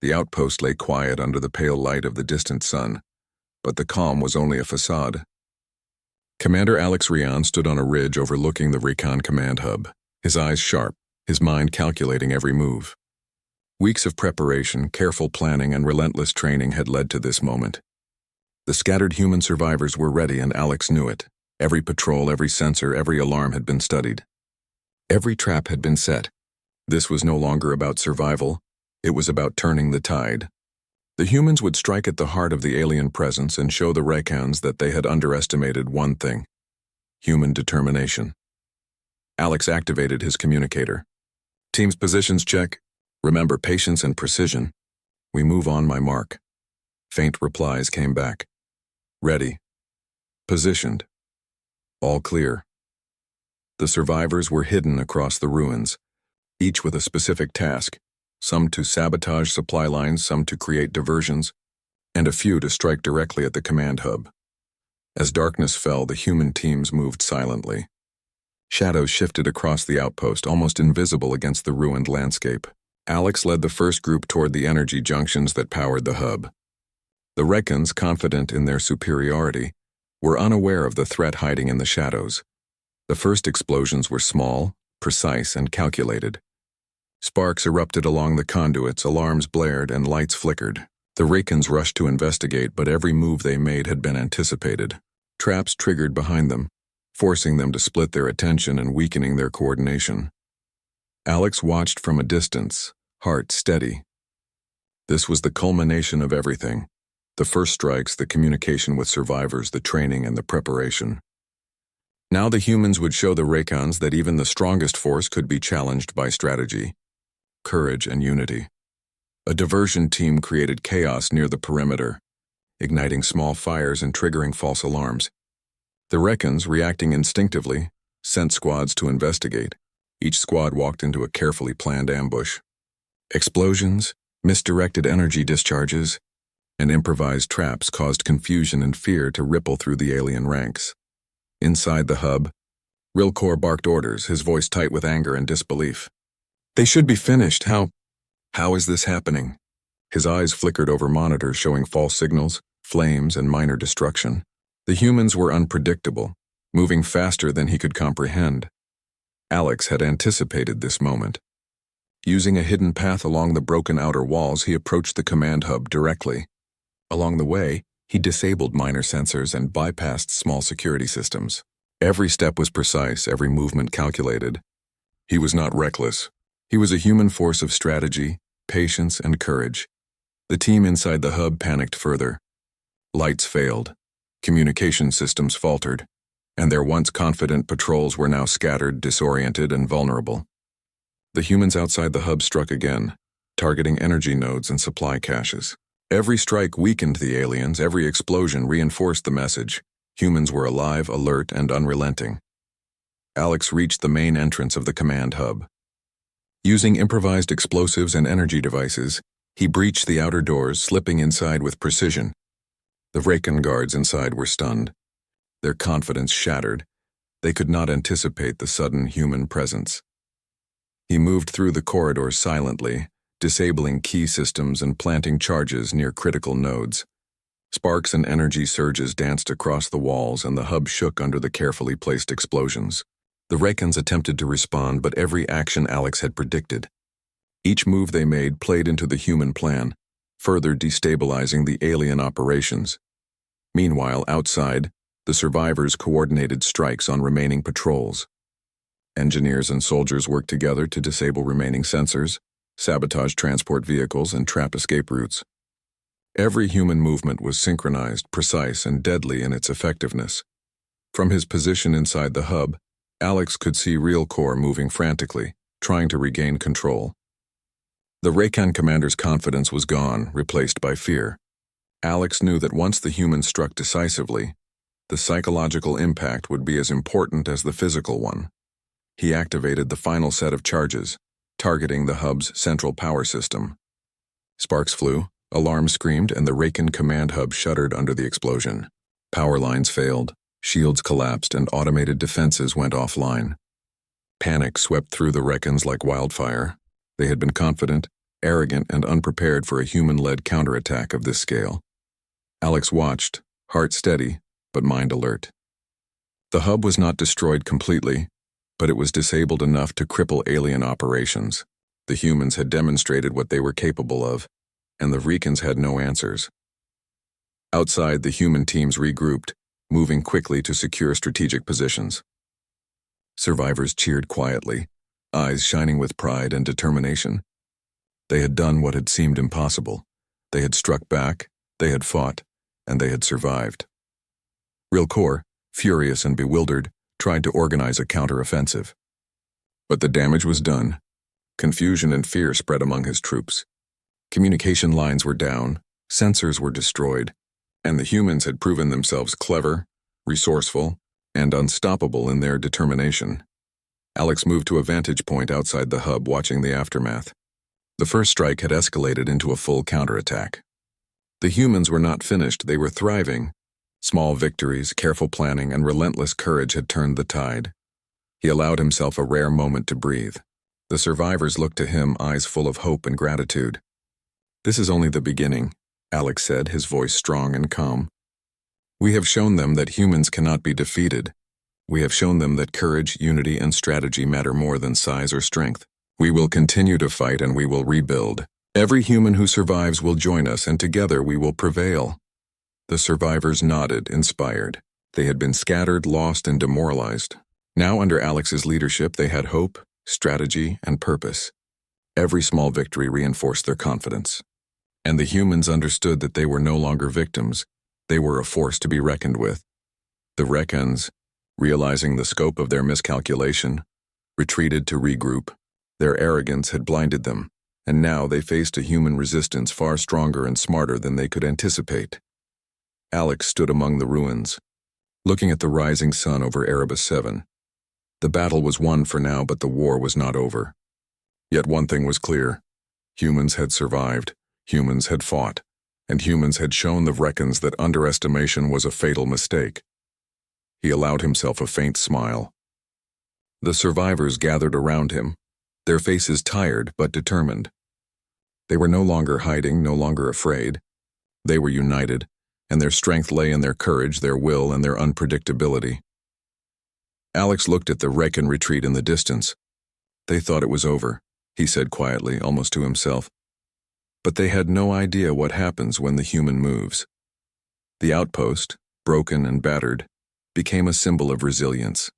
The outpost lay quiet under the pale light of the distant sun, but the calm was only a facade. Commander Alex Rian stood on a ridge overlooking the Recon command hub, his eyes sharp, his mind calculating every move. Weeks of preparation, careful planning, and relentless training had led to this moment. The scattered human survivors were ready, and Alex knew it. Every patrol, every sensor, every alarm had been studied. Every trap had been set. This was no longer about survival. It was about turning the tide. The humans would strike at the heart of the alien presence and show the Recons that they had underestimated one thing: human determination. Alex activated his communicator. Team's positions check. Remember patience and precision. We move on my mark. Faint replies came back. Ready. Positioned. All clear. The survivors were hidden across the ruins, each with a specific task, some to sabotage supply lines, some to create diversions, and a few to strike directly at the command hub. As darkness fell, the human teams moved silently. Shadows shifted across the outpost, almost invisible against the ruined landscape. Alex led the first group toward the energy junctions that powered the hub. The Recons, confident in their superiority, were unaware of the threat hiding in the shadows. The first explosions were small, precise, and calculated. Sparks erupted along the conduits, alarms blared, and lights flickered. The Recons rushed to investigate, but every move they made had been anticipated. Traps triggered behind them, forcing them to split their attention and weakening their coordination. Alex watched from a distance, heart steady. This was the culmination of everything: the first strikes, the communication with survivors, the training, and the preparation. Now the humans would show the Recons that even the strongest force could be challenged by strategy, courage, and unity. A diversion team created chaos near the perimeter, igniting small fires and triggering false alarms. The Recons, reacting instinctively, sent squads to investigate. Each squad walked into a carefully planned ambush. Explosions, misdirected energy discharges, and improvised traps caused confusion and fear to ripple through the alien ranks. Inside the hub, Rilcor barked orders, his voice tight with anger and disbelief. "They should be finished. How is this happening?" His eyes flickered over monitors showing false signals, flames, and minor destruction. The humans were unpredictable, moving faster than he could comprehend. Alex had anticipated this moment. Using a hidden path along the broken outer walls, he approached the command hub directly. Along the way, he disabled minor sensors and bypassed small security systems. Every step was precise, every movement calculated. He was not reckless. He was a human force of strategy, patience, and courage. The team inside the hub panicked further. Lights failed, communication systems faltered, and their once confident patrols were now scattered, disoriented, and vulnerable. The humans outside the hub struck again, targeting energy nodes and supply caches. Every strike weakened the aliens, every explosion reinforced the message: humans were alive, alert, and unrelenting. Alex reached the main entrance of the command hub. Using improvised explosives and energy devices, he breached the outer doors, slipping inside with precision. The Recon guards inside were stunned, their confidence shattered. They could not anticipate the sudden human presence. He moved through the corridors silently, disabling key systems and planting charges near critical nodes. Sparks and energy surges danced across the walls, and the hub shook under the carefully placed explosions. The Recons attempted to respond, but every action Alex had predicted. Each move they made played into the human plan, further destabilizing the alien operations. Meanwhile, outside, the survivors coordinated strikes on remaining patrols. Engineers and soldiers worked together to disable remaining sensors, sabotage transport vehicles, and trap escape routes. Every human movement was synchronized, precise, and deadly in its effectiveness. From his position inside the hub, Alex could see Rilcor moving frantically, trying to regain control. The Recon commander's confidence was gone, replaced by fear. Alex knew that once the humans struck decisively, the psychological impact would be as important as the physical one. He activated the final set of charges, targeting the hub's central power system. Sparks flew, alarms screamed, and the Recon command hub shuddered under the explosion. Power lines failed, shields collapsed, and automated defenses went offline. Panic swept through the Recons like wildfire. They had been confident, arrogant and unprepared for a human-led counterattack of this scale. Alex watched, heart steady, but mind alert. The hub was not destroyed completely, but it was disabled enough to cripple alien operations. The humans had demonstrated what they were capable of, and the Recons had no answers. Outside, the human teams regrouped, moving quickly to secure strategic positions. Survivors cheered quietly, eyes shining with pride and determination. They had done what had seemed impossible. They had struck back, they had fought, and they had survived. Real Corps, furious and bewildered, tried to organize a counteroffensive. But the damage was done. Confusion and fear spread among his troops. Communication lines were down, sensors were destroyed, and the humans had proven themselves clever, resourceful, and unstoppable in their determination. Alex moved to a vantage point outside the hub, watching the aftermath. The first strike had escalated into a full counterattack. The humans were not finished, they were thriving. Small victories, careful planning, and relentless courage had turned the tide. He allowed himself a rare moment to breathe. The survivors looked to him, eyes full of hope and gratitude. "This is only the beginning," Alex said, his voice strong and calm. "We have shown them that humans cannot be defeated. We have shown them that courage, unity, and strategy matter more than size or strength. We will continue to fight and we will rebuild. Every human who survives will join us, and together we will prevail." The survivors nodded, inspired. They had been scattered, lost, and demoralized. Now, under Alex's leadership, they had hope, strategy, and purpose. Every small victory reinforced their confidence. And the humans understood that they were no longer victims. They were a force to be reckoned with. The Recons, realizing the scope of their miscalculation, retreated to regroup. Their arrogance had blinded them, and now they faced a human resistance far stronger and smarter than they could anticipate. Alex stood among the ruins, looking at the rising sun over Erebus 7. The battle was won for now, but the war was not over. Yet one thing was clear. Humans had survived, humans had fought, and humans had shown the Recons that underestimation was a fatal mistake. He allowed himself a faint smile. The survivors gathered around him, their faces tired but determined. They were no longer hiding, no longer afraid. They were united, and their strength lay in their courage, their will, and their unpredictability. Alex looked at the Recon retreat in the distance. "They thought it was over," he said quietly, almost to himself. But they had no idea what happens when the human moves. The outpost, broken and battered, became a symbol of resilience.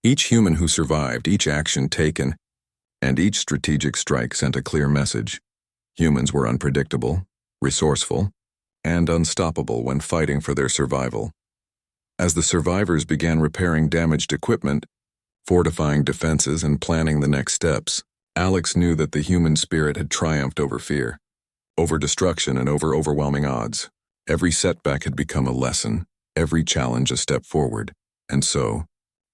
Each human who survived, each action taken, and each strategic strike sent a clear message. Humans were unpredictable, resourceful, and unstoppable when fighting for their survival. As the survivors began repairing damaged equipment, fortifying defenses, and planning the next steps, Alex knew that the human spirit had triumphed over fear, over destruction, and over overwhelming odds. Every setback had become a lesson, every challenge a step forward. And so,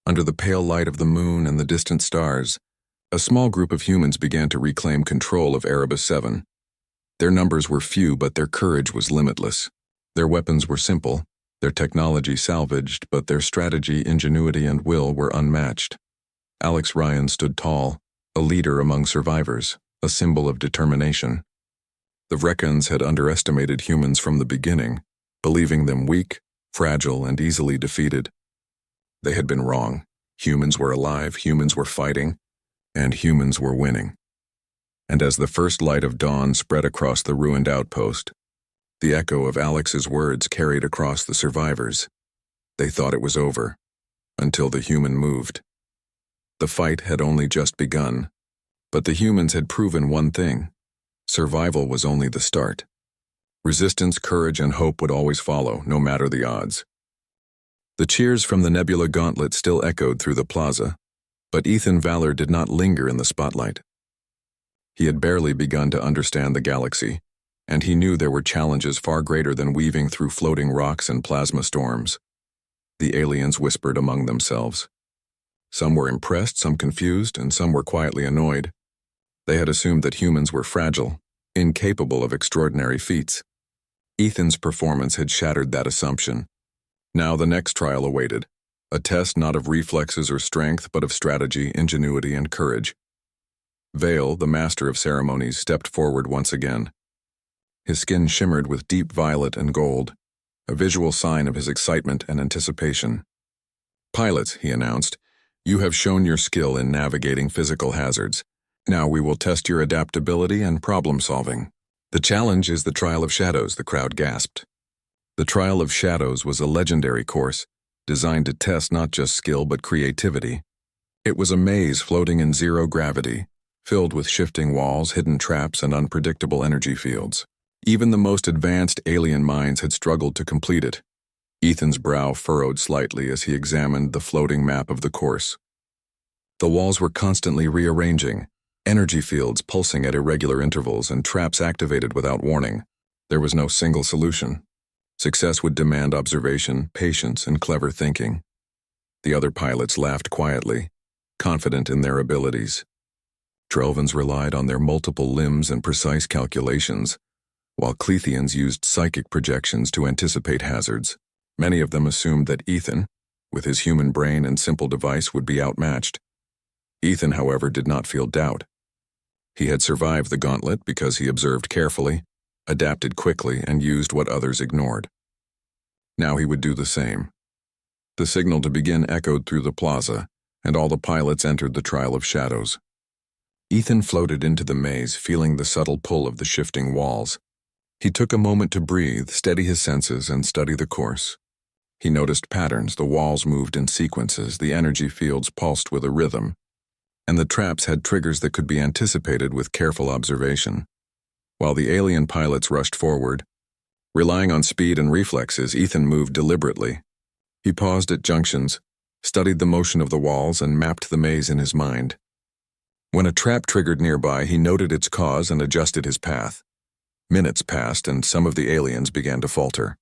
under the pale light of the moon and the distant stars, a small group of humans began to reclaim control of Erebus 7. Their numbers were few, but their courage was limitless. Their weapons were simple, their technology salvaged, but their strategy, ingenuity, and will were unmatched. Alex Ryan stood tall, a leader among survivors, a symbol of determination. The Recons had underestimated humans from the beginning, believing them weak, fragile, and easily defeated. They had been wrong. Humans were alive, humans were fighting, and humans were winning. And as the first light of dawn spread across the ruined outpost, the echo of Alex's words carried across the survivors. They thought it was over, until the human moved. The fight had only just begun, but the humans had proven one thing: survival was only the start. Resistance, courage, and hope would always follow, no matter the odds. The cheers from the Nebula Gauntlet still echoed through the plaza, but Ethan Valor did not linger in the spotlight. He had barely begun to understand the galaxy, and he knew there were challenges far greater than weaving through floating rocks and plasma storms. The aliens whispered among themselves. Some were impressed, some confused, and some were quietly annoyed. They had assumed that humans were fragile, incapable of extraordinary feats. Ethan's performance had shattered that assumption. Now the next trial awaited, a test not of reflexes or strength, but of strategy, ingenuity, and courage. Vale, the master of ceremonies, stepped forward once again. His skin shimmered with deep violet and gold, a visual sign of his excitement and anticipation. "Pilots," he announced, "you have shown your skill in navigating physical hazards. Now we will test your adaptability and problem-solving." "The challenge is the Trial of Shadows," the crowd gasped. The Trial of Shadows was a legendary course, designed to test not just skill but creativity. It was a maze floating in zero gravity, filled with shifting walls, hidden traps, and unpredictable energy fields. Even the most advanced alien minds had struggled to complete it. Ethan's brow furrowed slightly as he examined the floating map of the course. The walls were constantly rearranging, energy fields pulsing at irregular intervals and traps activated without warning. There was no single solution. Success would demand observation, patience, and clever thinking. The other pilots laughed quietly, confident in their abilities. Drelvans relied on their multiple limbs and precise calculations, while Clethians used psychic projections to anticipate hazards. Many of them assumed that Ethan, with his human brain and simple device, would be outmatched. Ethan, however, did not feel doubt. He had survived the gauntlet because he observed carefully, adapted quickly, and used what others ignored. Now he would do the same. The signal to begin echoed through the plaza, and all the pilots entered the Trial of Shadows. Ethan floated into the maze, feeling the subtle pull of the shifting walls. He took a moment to breathe, steady his senses, and study the course. He noticed patterns. The walls moved in sequences, the energy fields pulsed with a rhythm, and the traps had triggers that could be anticipated with careful observation. While the alien pilots rushed forward, relying on speed and reflexes, Ethan moved deliberately. He paused at junctions, studied the motion of the walls, and mapped the maze in his mind. When a trap triggered nearby, he noted its cause and adjusted his path. Minutes passed, and some of the aliens began to falter.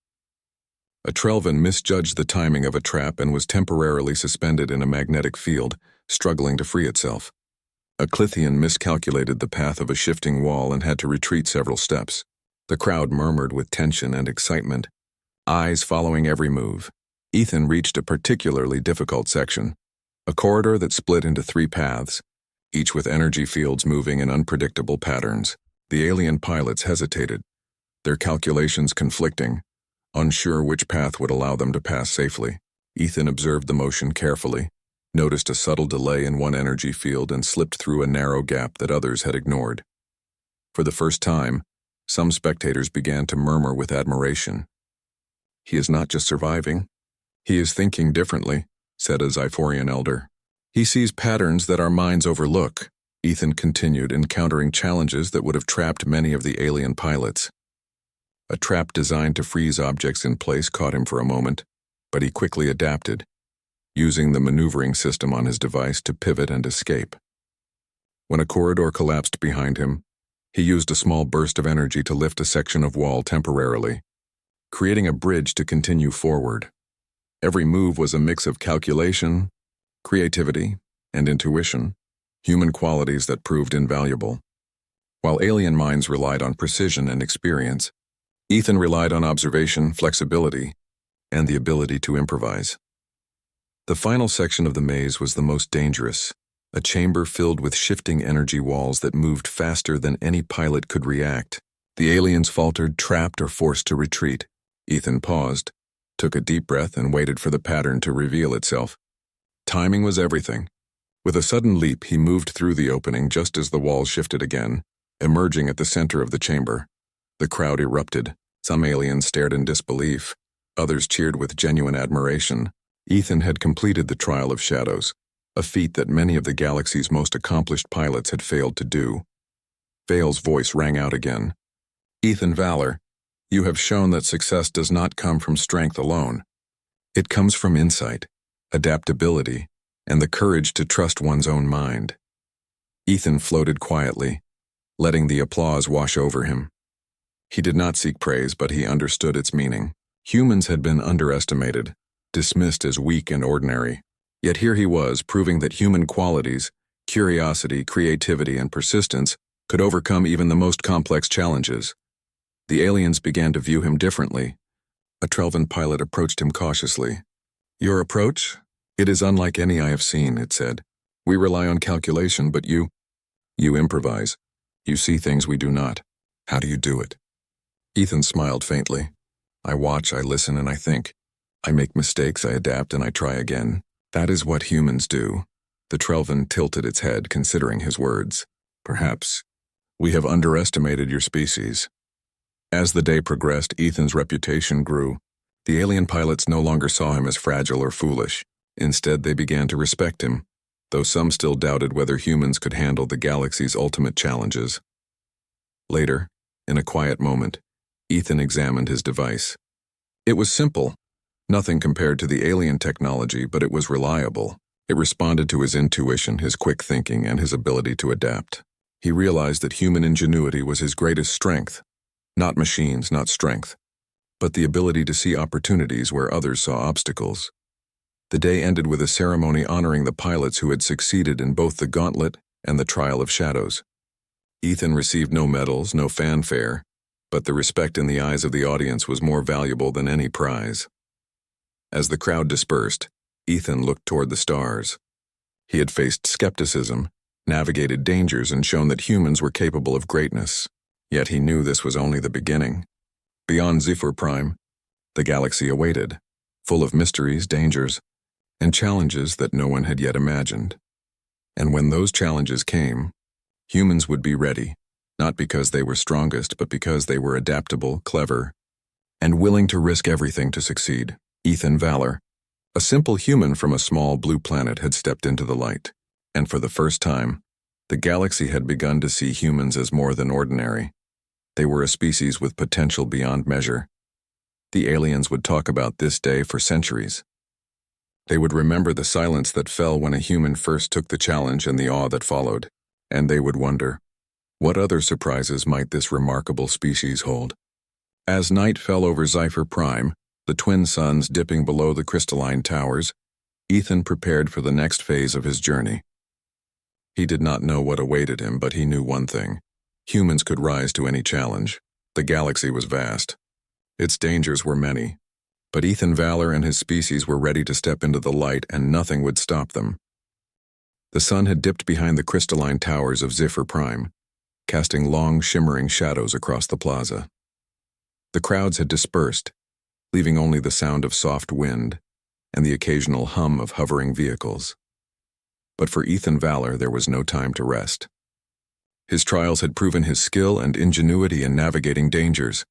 A Trelvan misjudged the timing of a trap and was temporarily suspended in a magnetic field, struggling to free itself. A Clethian miscalculated the path of a shifting wall and had to retreat several steps. The crowd murmured with tension and excitement, eyes following every move. Ethan reached a particularly difficult section, a corridor that split into 3 paths, each with energy fields moving in unpredictable patterns. The alien pilots hesitated, their calculations conflicting, unsure which path would allow them to pass safely. Ethan observed the motion carefully, noticed a subtle delay in one energy field, and slipped through a narrow gap that others had ignored. For the first time, some spectators began to murmur with admiration. "He is not just surviving, he is thinking differently," said a Zyphorian elder. "He sees patterns that our minds overlook." Ethan continued, encountering challenges that would have trapped many of the alien pilots. A trap designed to freeze objects in place caught him for a moment, but he quickly adapted, using the maneuvering system on his device to pivot and escape. When a corridor collapsed behind him, he used a small burst of energy to lift a section of wall temporarily, creating a bridge to continue forward. Every move was a mix of calculation, creativity, and intuition, human qualities that proved invaluable. While alien minds relied on precision and experience, Ethan relied on observation, flexibility, and the ability to improvise. The final section of the maze was the most dangerous, a chamber filled with shifting energy walls that moved faster than any pilot could react. The aliens faltered, trapped, or forced to retreat. Ethan paused, took a deep breath, and waited for the pattern to reveal itself. Timing was everything. With a sudden leap, he moved through the opening just as the walls shifted again, emerging at the center of the chamber. The crowd erupted. Some aliens stared in disbelief. Others cheered with genuine admiration. Ethan had completed the Trial of Shadows, a feat that many of the galaxy's most accomplished pilots had failed to do. Vale's voice rang out again. "Ethan Valor, you have shown that success does not come from strength alone. It comes from insight, adaptability, and the courage to trust one's own mind." Ethan floated quietly, letting the applause wash over him. He did not seek praise, but he understood its meaning. Humans had been underestimated, dismissed as weak and ordinary. Yet here he was, proving that human qualities, curiosity, creativity, and persistence could overcome even the most complex challenges. The aliens began to view him differently. A Trelvan pilot approached him cautiously. "Your approach? It is unlike any I have seen," it said. "We rely on calculation, but you..." You improvise. You see things we do not. How do you do it? Ethan smiled faintly. I watch, I listen, and I think. I make mistakes, I adapt, and I try again. That is what humans do. The Trelvan tilted its head, considering his words. Perhaps. We have underestimated your species. As the day progressed, Ethan's reputation grew. The alien pilots no longer saw him as fragile or foolish. Instead, they began to respect him, though some still doubted whether humans could handle the galaxy's ultimate challenges. Later, in a quiet moment, Ethan examined his device. It was simple, nothing compared to the alien technology, but it was reliable. It responded to his intuition, his quick thinking, and his ability to adapt. He realized that human ingenuity was his greatest strength. Not machines, not strength, but the ability to see opportunities where others saw obstacles. The day ended with a ceremony honoring the pilots who had succeeded in both the Gauntlet and the Trial of Shadows. Ethan received no medals, no fanfare, but the respect in the eyes of the audience was more valuable than any prize. As the crowd dispersed, Ethan looked toward the stars. He had faced skepticism, navigated dangers, and shown that humans were capable of greatness. Yet he knew this was only the beginning. Beyond SCIFI-Prime, the galaxy awaited, full of mysteries, dangers, and challenges that no one had yet imagined. And when those challenges came, humans would be ready, not because they were strongest, but because they were adaptable, clever, and willing to risk everything to succeed. Ethan Valor, a simple human from a small blue planet, had stepped into the light, and for the first time, the galaxy had begun to see humans as more than ordinary. They were a species with potential beyond measure. The aliens would talk about this day for centuries. They would remember the silence that fell when a human first took the challenge and the awe that followed, and they would wonder, what other surprises might this remarkable species hold? As night fell over SCIFI-Prime, the twin suns dipping below the crystalline towers, Ethan prepared for the next phase of his journey. He did not know what awaited him, but he knew one thing. Humans could rise to any challenge. The galaxy was vast. Its dangers were many. But Ethan Valor and his species were ready to step into the light, and nothing would stop them. The sun had dipped behind the crystalline towers of SCIFI-Prime, casting long, shimmering shadows across the plaza. The crowds had dispersed, leaving only the sound of soft wind and the occasional hum of hovering vehicles. But for Ethan Valor, there was no time to rest. His trials had proven his skill and ingenuity in navigating dangers,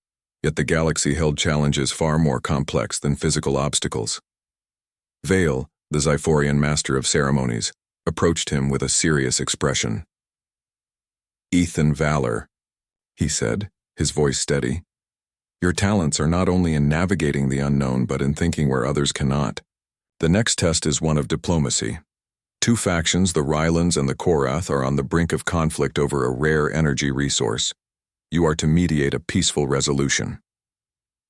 yet the galaxy held challenges far more complex than physical obstacles. Vale, the Zyphorian master of ceremonies, approached him with a serious expression. Ethan Valor, he said, his voice steady. Your talents are not only in navigating the unknown, but in thinking where others cannot. The next test is one of diplomacy. Two factions, the Rylans and the Korath, are on the brink of conflict over a rare energy resource. You are to mediate a peaceful resolution.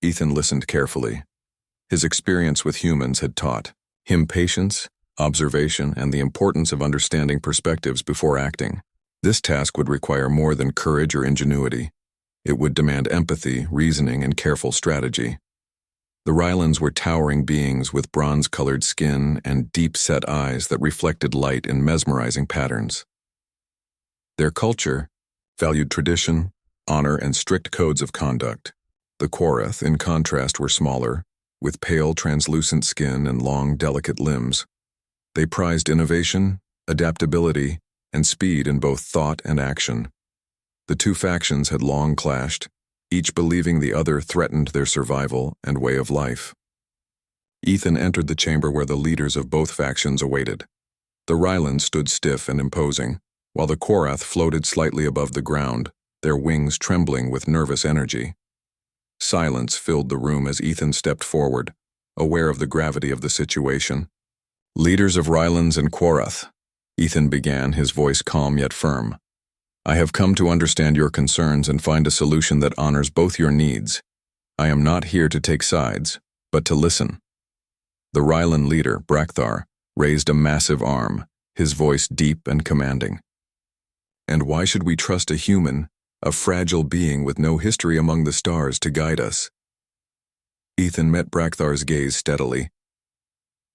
Ethan listened carefully. His experience with humans had taught him patience, observation, and the importance of understanding perspectives before acting. This task would require more than courage or ingenuity. It would demand empathy, reasoning, and careful strategy. The Rylans were towering beings with bronze-colored skin and deep-set eyes that reflected light in mesmerizing patterns. Their culture valued tradition, honor, and strict codes of conduct. The Korath, in contrast, were smaller, with pale, translucent skin and long, delicate limbs. They prized innovation, adaptability, and speed in both thought and action. The two factions had long clashed, each believing the other threatened their survival and way of life. Ethan entered the chamber where the leaders of both factions awaited. The Rylans stood stiff and imposing, while the Korath floated slightly above the ground, their wings trembling with nervous energy. Silence filled the room as Ethan stepped forward, aware of the gravity of the situation. Leaders of Rylans and Korath, Ethan began, his voice calm yet firm. I have come to understand your concerns and find a solution that honors both your needs. I am not here to take sides, but to listen. The Rylan leader, Brakthar, raised a massive arm, his voice deep and commanding. And why should we trust a human, a fragile being with no history among the stars to guide us? Ethan met Brakthar's gaze steadily.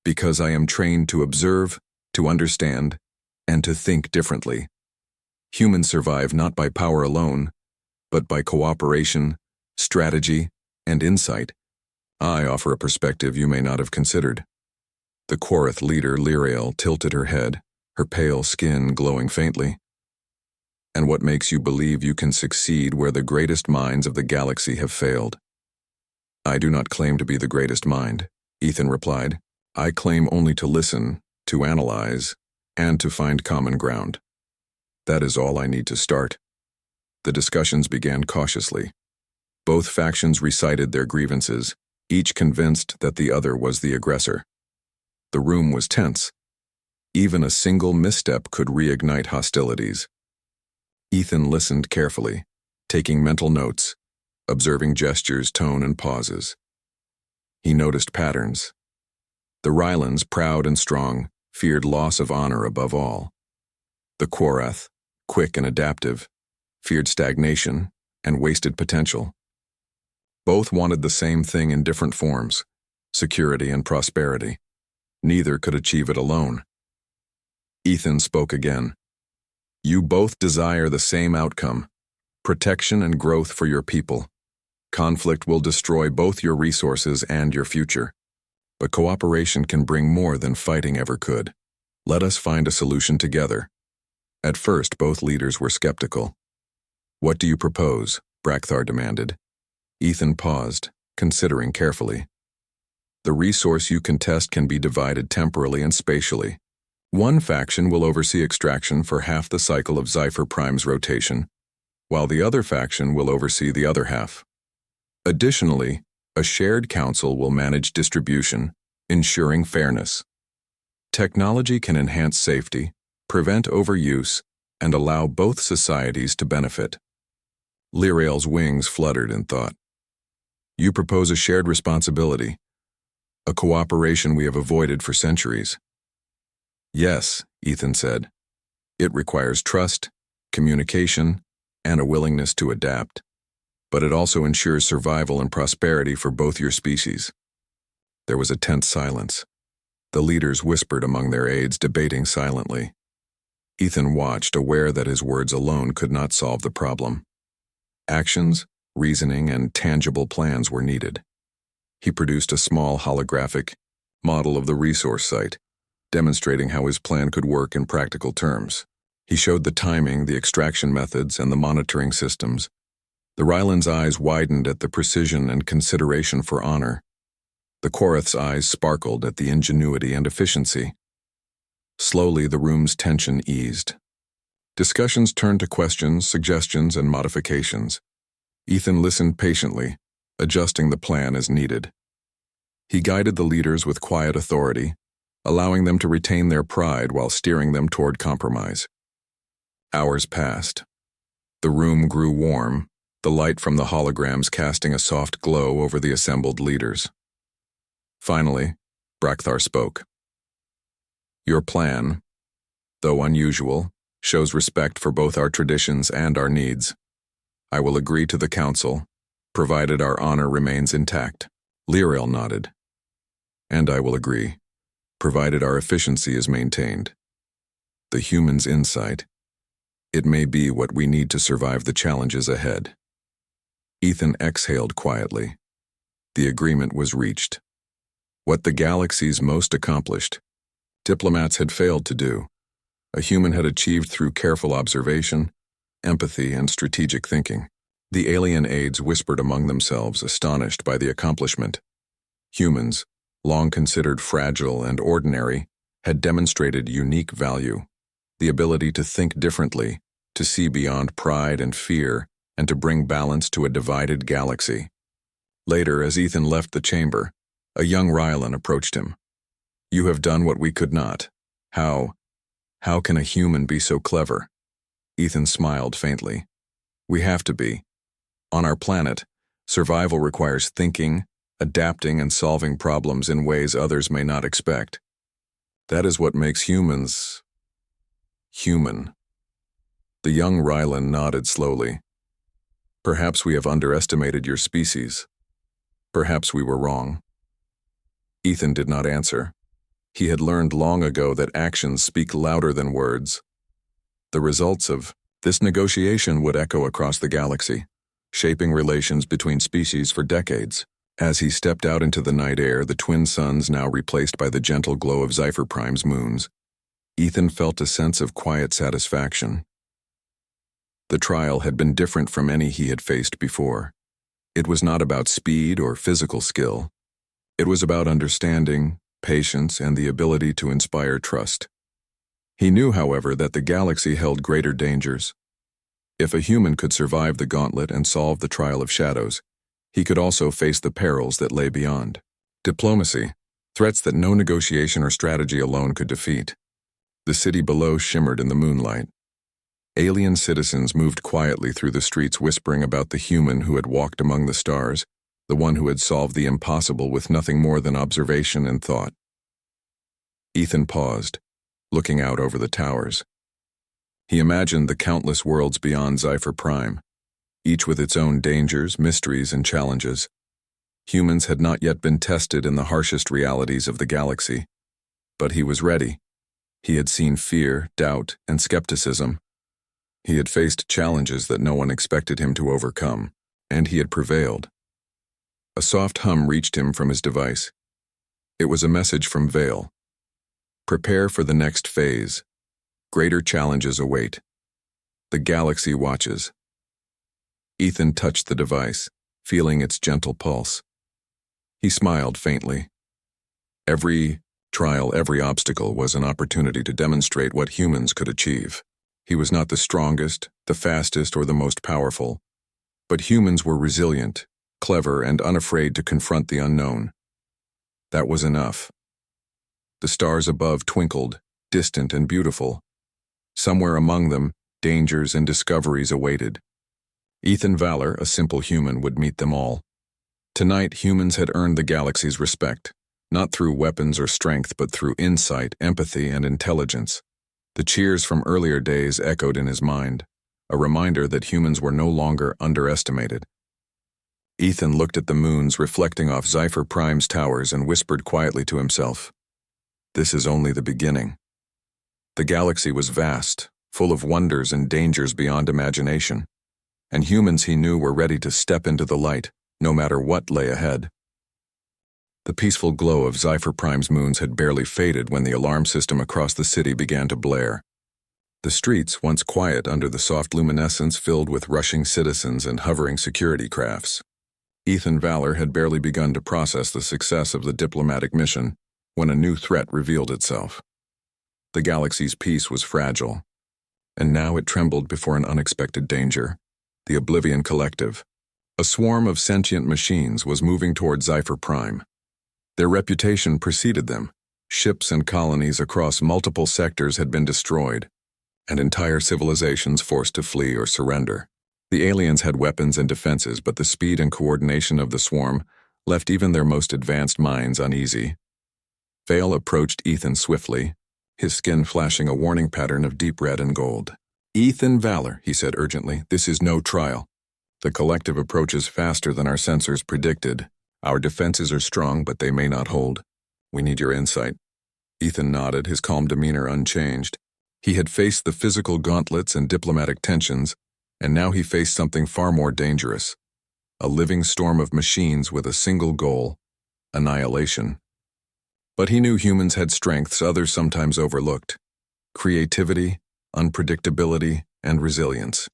Because I am trained to observe, to understand, and to think differently. Humans survive not by power alone, but by cooperation, strategy, and insight. I offer a perspective you may not have considered. The Quorith leader, Lyrael, tilted her head, her pale skin glowing faintly. And what makes you believe you can succeed where the greatest minds of the galaxy have failed? I do not claim to be the greatest mind, Ethan replied. I claim only to listen, to analyze, and to find common ground. That is all I need to start. The discussions began cautiously. Both factions recited their grievances, each convinced that the other was the aggressor. The room was tense. Even a single misstep could reignite hostilities. Ethan listened carefully, taking mental notes, observing gestures, tone, and pauses. He noticed patterns. The Rylans, proud and strong, feared loss of honor above all. The Quorith, quick and adaptive, feared stagnation and wasted potential. Both wanted the same thing in different forms, security and prosperity. Neither could achieve it alone. Ethan spoke again. You both desire the same outcome, protection and growth for your people. Conflict will destroy both your resources and your future. But cooperation can bring more than fighting ever could. Let us find a solution together. At first, both leaders were skeptical. What do you propose? Brakthar demanded. Ethan paused, considering carefully. The resource you contest can be divided temporally and spatially. One faction will oversee extraction for half the cycle of Zephyr-Prime's rotation, while the other faction will oversee the other half. Additionally, a shared council will manage distribution, ensuring fairness. Technology can enhance safety, prevent overuse, and allow both societies to benefit. Lyrael's wings fluttered in thought. You propose a shared responsibility, a cooperation we have avoided for centuries. Yes, Ethan said. It requires trust, communication, and a willingness to adapt. But it also ensures survival and prosperity for both your species. There was a tense silence. The leaders whispered among their aides, debating silently. Ethan watched, aware that his words alone could not solve the problem. Actions, reasoning, and tangible plans were needed. He produced a small holographic model of the resource site, demonstrating how his plan could work in practical terms. He showed the timing, the extraction methods, and the monitoring systems. The Rylans' eyes widened at the precision and consideration for honor. The Quorith's eyes sparkled at the ingenuity and efficiency. Slowly, the room's tension eased. Discussions turned to questions, suggestions, and modifications. Ethan listened patiently, adjusting the plan as needed. He guided the leaders with quiet authority, allowing them to retain their pride while steering them toward compromise. Hours passed. The room grew warm, the light from the holograms casting a soft glow over the assembled leaders. Finally, Brakthar spoke. Your plan, though unusual, shows respect for both our traditions and our needs. I will agree to the council, provided our honor remains intact. Lyrael nodded. And I will agree, provided our efficiency is maintained. The human's insight. It may be what we need to survive the challenges ahead. Ethan exhaled quietly. The agreement was reached. What the galaxy's most accomplished diplomats had failed to do, a human had achieved through careful observation, empathy, and strategic thinking. The alien aides whispered among themselves, astonished by the accomplishment. Humans, long considered fragile and ordinary, had demonstrated unique value, the ability to think differently, to see beyond pride and fear, and to bring balance to a divided galaxy. Later, as Ethan left the chamber, a young Rylan approached him. You have done what we could not. How can a human be so clever? Ethan smiled faintly. We have to be. On our planet, survival requires thinking, adapting, and solving problems in ways others may not expect. That is what makes humans human. The young Rylan nodded slowly. Perhaps we have underestimated your species. Perhaps we were wrong. Ethan did not answer. He had learned long ago that actions speak louder than words. The results of This negotiation would echo across the galaxy, shaping relations between species for decades. As he stepped out into the night air, the twin suns now replaced by the gentle glow of SciFiPrime's moons, Ethan felt a sense of quiet satisfaction. The trial had been different from any he had faced before. It was not about speed or physical skill. It was about understanding, patience, and the ability to inspire trust. He knew, however, that the galaxy held greater dangers. If a human could survive the gauntlet and solve the trial of shadows, he could also face the perils that lay beyond. Diplomacy, threats that no negotiation or strategy alone could defeat. The city below shimmered in the moonlight. Alien citizens moved quietly through the streets whispering about the human who had walked among the stars, the one who had solved the impossible with nothing more than observation and thought. Ethan paused, looking out over the towers. He imagined the countless worlds beyond SciFiPrime, each with its own dangers, mysteries, and challenges. Humans had not yet been tested in the harshest realities of the galaxy, but he was ready. He had seen fear, doubt, and skepticism. He had faced challenges that no one expected him to overcome, and he had prevailed. A soft hum reached him from his device. It was a message from Vale. Prepare for the next phase. Greater challenges await. The galaxy watches. Ethan touched the device, feeling its gentle pulse. He smiled faintly. Every trial, every obstacle was an opportunity to demonstrate what humans could achieve. He was not the strongest, the fastest, or the most powerful, but humans were resilient, clever, and unafraid to confront the unknown. That was enough. The stars above twinkled, distant and beautiful. Somewhere among them, dangers and discoveries awaited. Ethan Valor, a simple human, would meet them all. Tonight, humans had earned the galaxy's respect, not through weapons or strength, but through insight, empathy, and intelligence. The cheers from earlier days echoed in his mind, a reminder that humans were no longer underestimated. Ethan looked at the moons reflecting off SciFiPrime's towers and whispered quietly to himself, "This is only the beginning." The galaxy was vast, full of wonders and dangers beyond imagination, and humans he knew were ready to step into the light, no matter what lay ahead. The peaceful glow of SciFiPrime's moons had barely faded when the alarm system across the city began to blare. The streets, once quiet under the soft luminescence, filled with rushing citizens and hovering security crafts. Ethan Valor had barely begun to process the success of the diplomatic mission when a new threat revealed itself. The galaxy's peace was fragile, and now it trembled before an unexpected danger: the Oblivion Collective. A swarm of sentient machines was moving toward SciFiPrime. Their reputation preceded them. Ships and colonies across multiple sectors had been destroyed, and entire civilizations forced to flee or surrender. The aliens had weapons and defenses, but the speed and coordination of the swarm left even their most advanced minds uneasy. Vale approached Ethan swiftly, his skin flashing a warning pattern of deep red and gold. "Ethan Valor," he said urgently, "this is no trial. The collective approaches faster than our sensors predicted. Our defenses are strong, but they may not hold. We need your insight." Ethan nodded, his calm demeanor unchanged. He had faced the physical gauntlets and diplomatic tensions, and now he faced something far more dangerous: a living storm of machines with a single goal: annihilation. But he knew humans had strengths others sometimes overlooked: creativity, unpredictability, and resilience.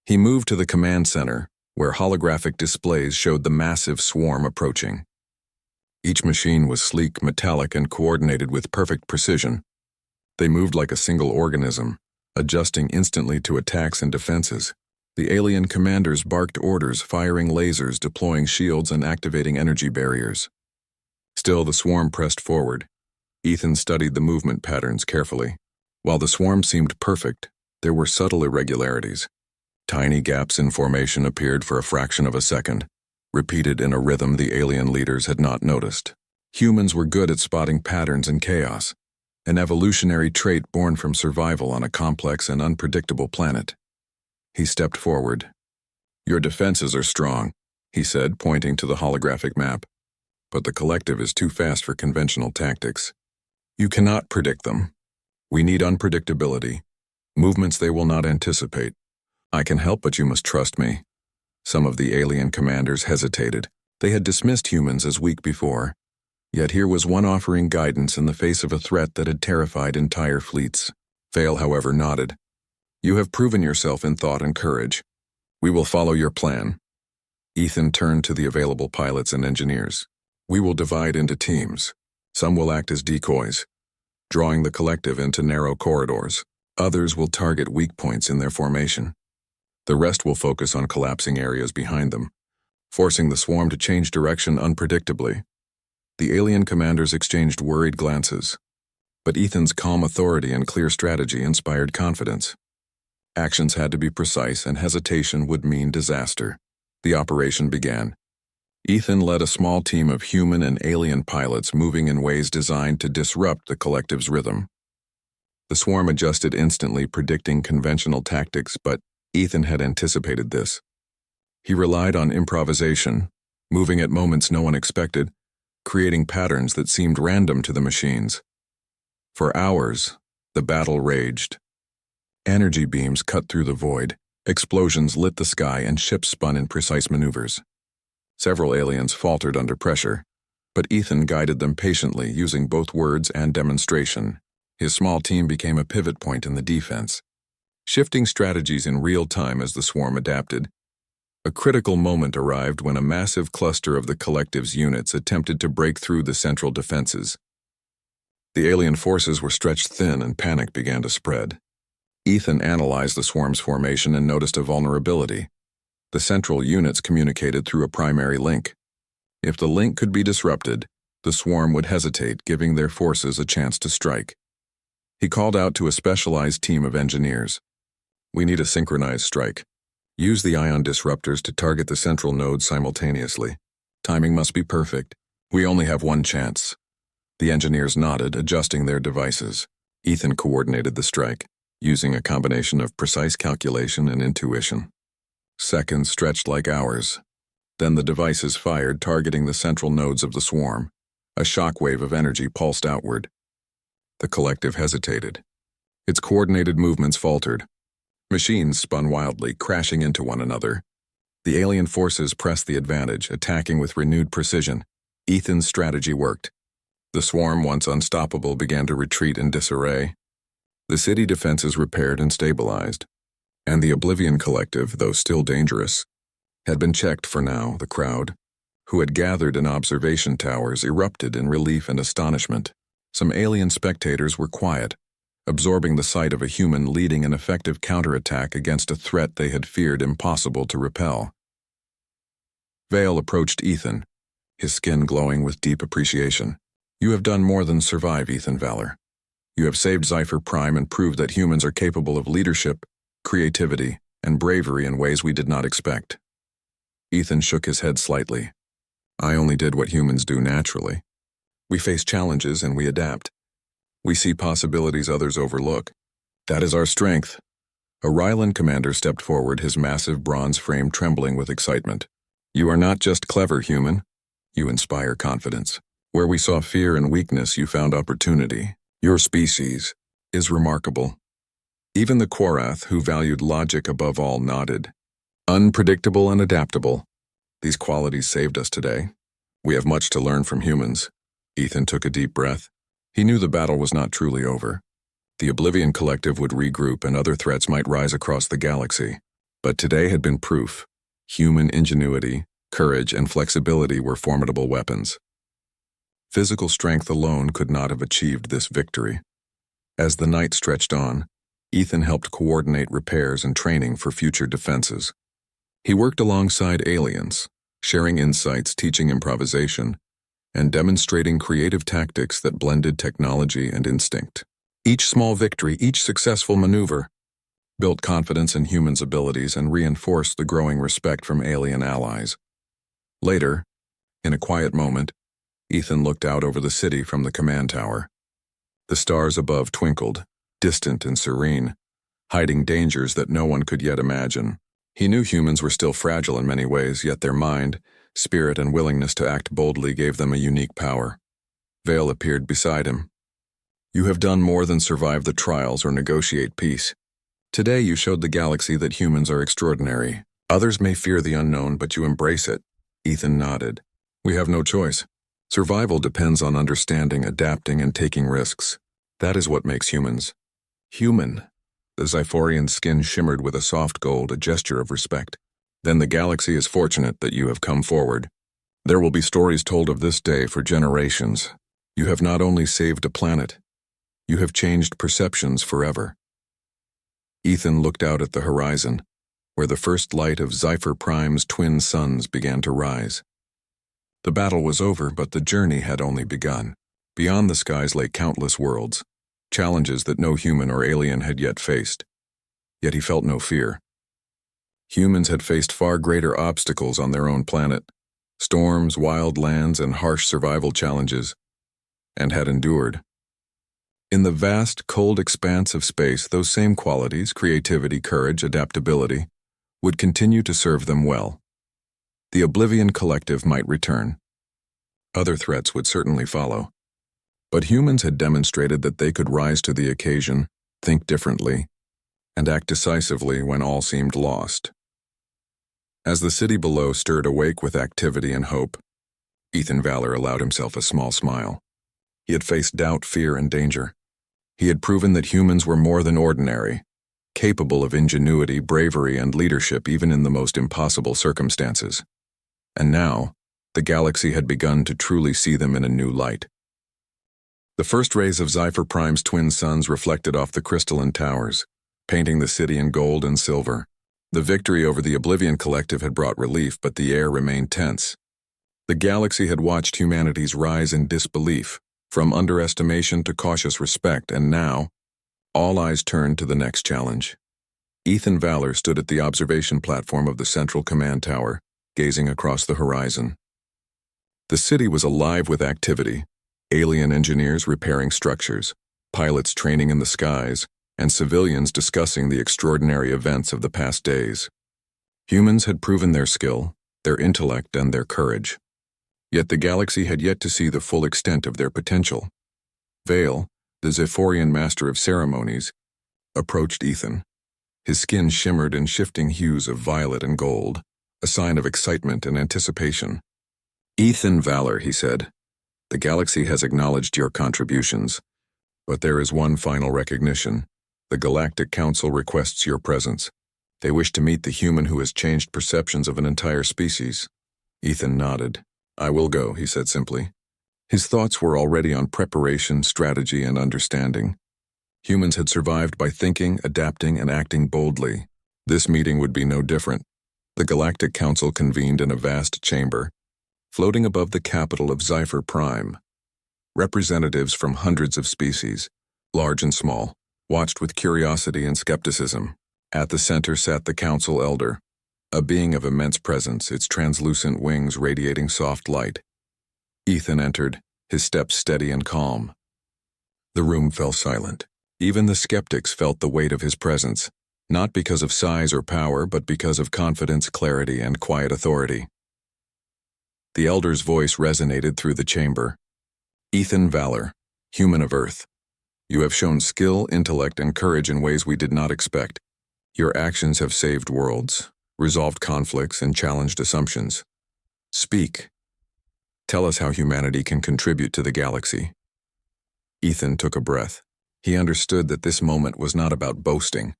He moved to the command center, where holographic displays showed the massive swarm approaching. Each machine was sleek, metallic, and coordinated with perfect precision. They moved like a single organism, adjusting instantly to attacks and defenses. The alien commanders barked orders, firing lasers, deploying shields, and activating energy barriers. Still, the swarm pressed forward. Ethan studied the movement patterns carefully. While the swarm seemed perfect, there were subtle irregularities. Tiny gaps in formation appeared for a fraction of a second, repeated in a rhythm the alien leaders had not noticed. Humans were good at spotting patterns in chaos, an evolutionary trait born from survival on a complex and unpredictable planet. He stepped forward. "Your defenses are strong," he said, pointing to the holographic map, "but the collective is too fast for conventional tactics. You cannot predict them. We need unpredictability. movements they will not anticipate. I can help, but you must trust me. Some of the alien commanders hesitated. They had dismissed humans as weak before. Yet here was one offering guidance in the face of a threat that had terrified entire fleets. Vale, however, nodded. You have proven yourself in thought and courage. We will follow your plan. Ethan turned to the available pilots and engineers. We will divide into teams. Some will act as decoys, drawing the collective into narrow corridors. Others will target weak points in their formation. The rest will focus on collapsing areas behind them, forcing the swarm to change direction unpredictably. The alien commanders exchanged worried glances, but Ethan's calm authority and clear strategy inspired confidence. Actions had to be precise, and hesitation would mean disaster. The operation began. Ethan led a small team of human and alien pilots moving in ways designed to disrupt the collective's rhythm. The swarm adjusted instantly, predicting conventional tactics, but Ethan had anticipated this. He relied on improvisation, moving at moments no one expected, creating patterns that seemed random to the machines. For hours, the battle raged. Energy beams cut through the void, explosions lit the sky, and ships spun in precise maneuvers. Several aliens faltered under pressure, but Ethan guided them patiently, using both words and demonstration. His small team became a pivot point in the defense, shifting strategies in real time as the swarm adapted. A critical moment arrived when a massive cluster of the collective's units attempted to break through the central defenses. The alien forces were stretched thin, and panic began to spread. Ethan analyzed the swarm's formation and noticed a vulnerability. The central units communicated through a primary link. If the link could be disrupted, the swarm would hesitate, giving their forces a chance to strike. He called out to a specialized team of engineers. We need a synchronized strike. Use the ion disruptors to target the central nodes simultaneously. Timing must be perfect. We only have one chance. The engineers nodded, adjusting their devices. Ethan coordinated the strike, using a combination of precise calculation and intuition. Seconds stretched like hours. Then the devices fired, targeting the central nodes of the swarm. A shockwave of energy pulsed outward. The collective hesitated. Its coordinated movements faltered. Machines spun wildly, crashing into one another. The alien forces pressed the advantage, attacking with renewed precision. Ethan's strategy worked. The swarm, once unstoppable, began to retreat in disarray. The city defenses repaired and stabilized. And the Oblivion Collective, though still dangerous, had been checked for now. The crowd, who had gathered in observation towers, erupted in relief and astonishment. Some alien spectators were quiet, absorbing the sight of a human leading an effective counterattack against a threat they had feared impossible to repel. Vale approached Ethan, his skin glowing with deep appreciation. You have done more than survive, Ethan Valor. You have saved SciFiPrime and proved that humans are capable of leadership, creativity, and bravery in ways we did not expect. Ethan shook his head slightly. I only did what humans do naturally. We face challenges and we adapt. We see possibilities others overlook. That is our strength. A Rylan commander stepped forward, his massive bronze frame trembling with excitement. You are not just clever, human. You inspire confidence. Where we saw fear and weakness, you found opportunity. Your species is remarkable. Even the Quarath, who valued logic above all, nodded. Unpredictable and adaptable. These qualities saved us today. We have much to learn from humans. Ethan took a deep breath. He knew the battle was not truly over. The Oblivion Collective would regroup and other threats might rise across the galaxy. But today had been proof. Human ingenuity, courage, and flexibility were formidable weapons. Physical strength alone could not have achieved this victory. As the night stretched on, Ethan helped coordinate repairs and training for future defenses. He worked alongside aliens, sharing insights, teaching improvisation, and demonstrating creative tactics that blended technology and instinct. Each small victory, each successful maneuver, built confidence in humans' abilities and reinforced the growing respect from alien allies. Later, in a quiet moment, Ethan looked out over the city from the command tower. The stars above twinkled, distant and serene, hiding dangers that no one could yet imagine. He knew humans were still fragile in many ways, yet their mind, spirit, and willingness to act boldly gave them a unique power. Vale appeared beside him. You have done more than survive the trials or negotiate peace. Today you showed the galaxy that humans are extraordinary. Others may fear the unknown, but you embrace it. Ethan nodded. We have no choice. Survival depends on understanding, adapting, and taking risks. That is what makes humans human. The Xiphorian's skin shimmered with a soft gold, a gesture of respect. Then the galaxy is fortunate that you have come forward. There will be stories told of this day for generations. You have not only saved a planet, you have changed perceptions forever. Ethan looked out at the horizon, where the first light of SciFiPrime's twin suns began to rise. The battle was over, but the journey had only begun. Beyond the skies lay countless worlds, challenges that no human or alien had yet faced. Yet he felt no fear. Humans had faced far greater obstacles on their own planet, storms, wild lands, and harsh survival challenges, and had endured. In the vast, cold expanse of space, those same qualities, creativity, courage, adaptability, would continue to serve them well. The Oblivion Collective might return. Other threats would certainly follow. But humans had demonstrated that they could rise to the occasion, think differently, and act decisively when all seemed lost. As the city below stirred awake with activity and hope, Ethan Valor allowed himself a small smile. He had faced doubt, fear, and danger. He had proven that humans were more than ordinary, capable of ingenuity, bravery, and leadership even in the most impossible circumstances. And now, the galaxy had begun to truly see them in a new light. The first rays of SciFiPrime's twin suns reflected off the crystalline towers, painting the city in gold and silver. The victory over the Oblivion Collective had brought relief, but the air remained tense. The galaxy had watched humanity's rise in disbelief, from underestimation to cautious respect, and now, all eyes turned to the next challenge. Ethan Valor stood at the observation platform of the central command tower, gazing across the horizon. The city was alive with activity, alien engineers repairing structures, pilots training in the skies, and civilians discussing the extraordinary events of the past days. Humans had proven their skill, their intellect, and their courage. Yet the galaxy had yet to see the full extent of their potential. Vale, the Xiphorian master of ceremonies, approached Ethan. His skin shimmered in shifting hues of violet and gold, a sign of excitement and anticipation. Ethan Valor, he said, the galaxy has acknowledged your contributions, but there is one final recognition. The Galactic Council requests your presence. They wish to meet the human who has changed perceptions of an entire species. Ethan nodded. I will go, he said simply. His thoughts were already on preparation, strategy, and understanding. Humans had survived by thinking, adapting, and acting boldly. This meeting would be no different. The Galactic Council convened in a vast chamber, floating above the capital of SciFiPrime. Representatives from hundreds of species, large and small, watched with curiosity and skepticism. At the center sat the council elder, a being of immense presence, its translucent wings radiating soft light. Ethan entered, his steps steady and calm. The room fell silent. Even the skeptics felt the weight of his presence, not because of size or power, but because of confidence, clarity, and quiet authority. The elder's voice resonated through the chamber. Ethan Valor, human of Earth. You have shown skill, intellect, and courage in ways we did not expect. Your actions have saved worlds, resolved conflicts, and challenged assumptions. Speak. Tell us how humanity can contribute to the galaxy. Ethan took a breath. He understood that this moment was not about boasting,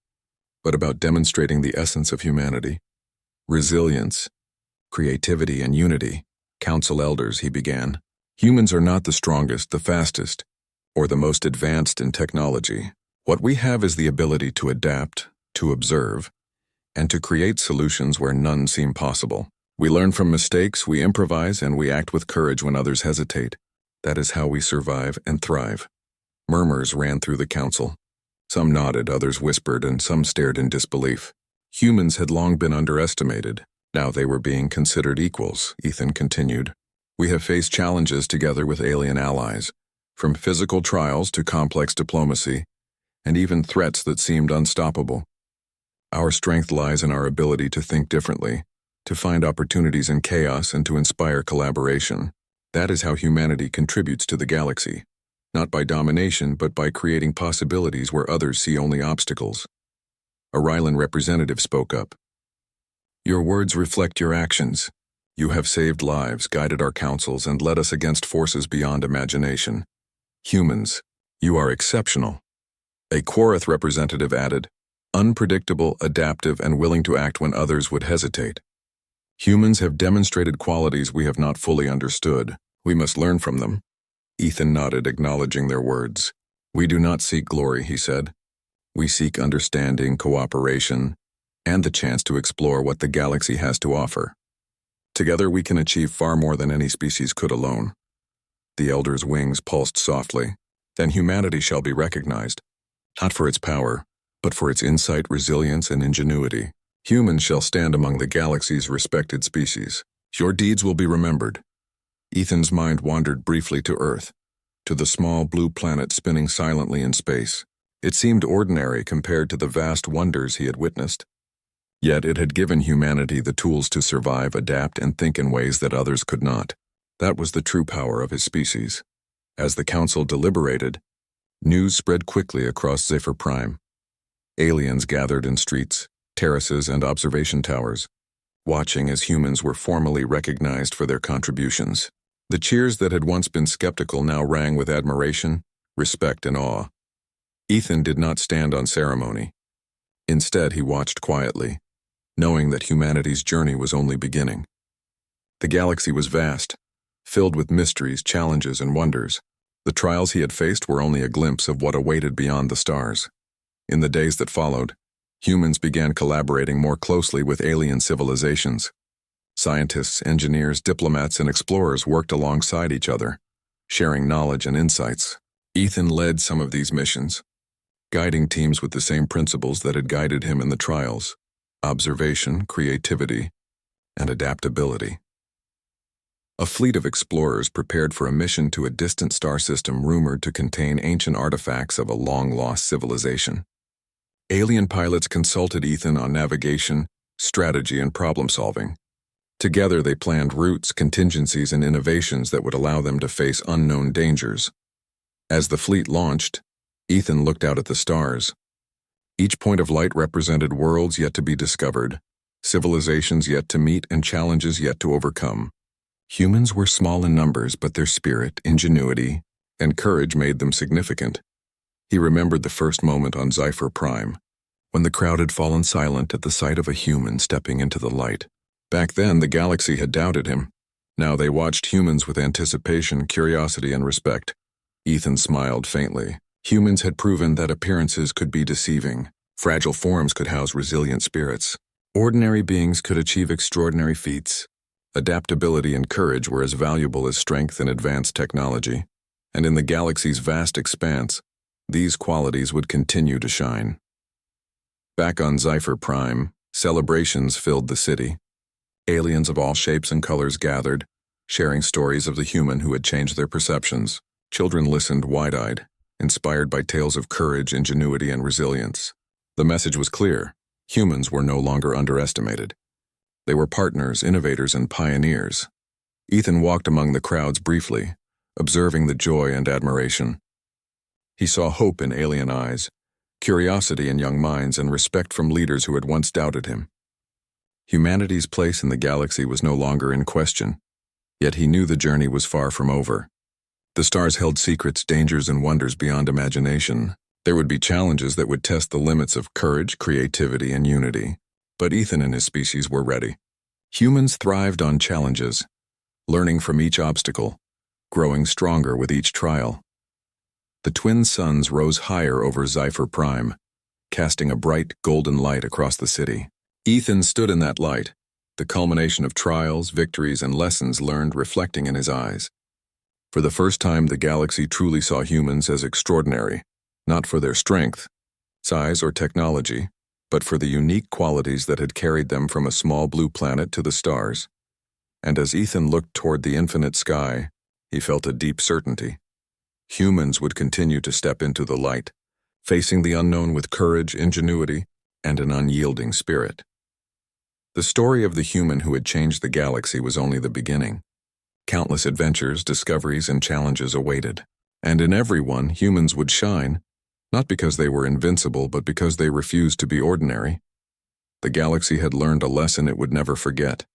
but about demonstrating the essence of humanity. Resilience, creativity, and unity. Council elders, he began. Humans are not the strongest, the fastest, or the most advanced in technology. What we have is the ability to adapt, to observe, and to create solutions where none seem possible. We learn from mistakes, we improvise, and we act with courage when others hesitate. That is how we survive and thrive. Murmurs ran through the council. Some nodded, others whispered, and some stared in disbelief. Humans had long been underestimated. Now they were being considered equals, Ethan continued. We have faced challenges together with alien allies, from physical trials to complex diplomacy, and even threats that seemed unstoppable. Our strength lies in our ability to think differently, to find opportunities in chaos, and to inspire collaboration. That is how humanity contributes to the galaxy, not by domination, but by creating possibilities where others see only obstacles. A Rylan representative spoke up. Your words reflect your actions. You have saved lives, guided our councils, and led us against forces beyond imagination. Humans, you are exceptional. A Quorith representative added, unpredictable, adaptive, and willing to act when others would hesitate. Humans have demonstrated qualities we have not fully understood. We must learn from them. Ethan nodded, acknowledging their words. We do not seek glory, he said. We seek understanding, cooperation, and the chance to explore what the galaxy has to offer. Together we can achieve far more than any species could alone. The Elder's wings pulsed softly. Then humanity shall be recognized, not for its power, but for its insight, resilience, and ingenuity. Humans shall stand among the galaxy's respected species. Your deeds will be remembered. Ethan's mind wandered briefly to Earth, to the small blue planet spinning silently in space. It seemed ordinary compared to the vast wonders he had witnessed. Yet it had given humanity the tools to survive, adapt, and think in ways that others could not. That was the true power of his species. As the council deliberated, news spread quickly across SCIFI-Prime. Aliens gathered in streets, terraces, and observation towers, watching as humans were formally recognized for their contributions. The cheers that had once been skeptical now rang with admiration, respect, and awe. Ethan did not stand on ceremony. Instead, he watched quietly, knowing that humanity's journey was only beginning. The galaxy was vast, filled with mysteries, challenges, and wonders. The trials he had faced were only a glimpse of what awaited beyond the stars. In the days that followed, humans began collaborating more closely with alien civilizations. Scientists, engineers, diplomats, and explorers worked alongside each other, sharing knowledge and insights. Ethan led some of these missions, guiding teams with the same principles that had guided him in the trials: observation, creativity, and adaptability. A fleet of explorers prepared for a mission to a distant star system rumored to contain ancient artifacts of a long-lost civilization. Alien pilots consulted Ethan on navigation, strategy, and problem-solving. Together they planned routes, contingencies, and innovations that would allow them to face unknown dangers. As the fleet launched, Ethan looked out at the stars. Each point of light represented worlds yet to be discovered, civilizations yet to meet, and challenges yet to overcome. Humans were small in numbers, but their spirit, ingenuity, and courage made them significant. He remembered the first moment on SciFi-Prime, when the crowd had fallen silent at the sight of a human stepping into the light. Back then, the galaxy had doubted him. Now they watched humans with anticipation, curiosity, and respect. Ethan smiled faintly. Humans had proven that appearances could be deceiving. Fragile forms could house resilient spirits. Ordinary beings could achieve extraordinary feats. Adaptability and courage were as valuable as strength and advanced technology. And in the galaxy's vast expanse, these qualities would continue to shine. Back on SciFi-Prime, celebrations filled the city. Aliens of all shapes and colors gathered, sharing stories of the human who had changed their perceptions. Children listened wide-eyed, inspired by tales of courage, ingenuity, and resilience. The message was clear: humans were no longer underestimated. They were partners, innovators, and pioneers. Ethan walked among the crowds briefly, observing the joy and admiration. He saw hope in alien eyes, curiosity in young minds, and respect from leaders who had once doubted him. Humanity's place in the galaxy was no longer in question, yet he knew the journey was far from over. The stars held secrets, dangers, and wonders beyond imagination. There would be challenges that would test the limits of courage, creativity, and unity. But Ethan and his species were ready. Humans thrived on challenges, learning from each obstacle, growing stronger with each trial. The twin suns rose higher over SciFi-Prime, casting a bright, golden light across the city. Ethan stood in that light, the culmination of trials, victories, and lessons learned reflecting in his eyes. For the first time, the galaxy truly saw humans as extraordinary, not for their strength, size, or technology, but for the unique qualities that had carried them from a small blue planet to the stars. And as Ethan looked toward the infinite sky, he felt a deep certainty. Humans would continue to step into the light, facing the unknown with courage, ingenuity, and an unyielding spirit. The story of the human who had changed the galaxy was only the beginning. Countless adventures, discoveries, and challenges awaited. And in every one, humans would shine, Not because they were invincible, but because they refused to be ordinary. The galaxy had learned a lesson it would never forget.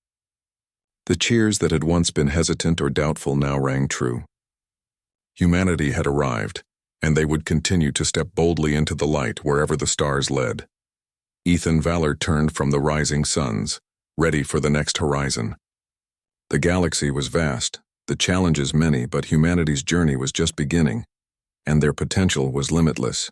The cheers that had once been hesitant or doubtful now rang true. Humanity had arrived, and they would continue to step boldly into the light wherever the stars led. Ethan Valor turned from the rising suns, ready for the next horizon. The galaxy was vast, the challenges many, but humanity's journey was just beginning, and their potential was limitless.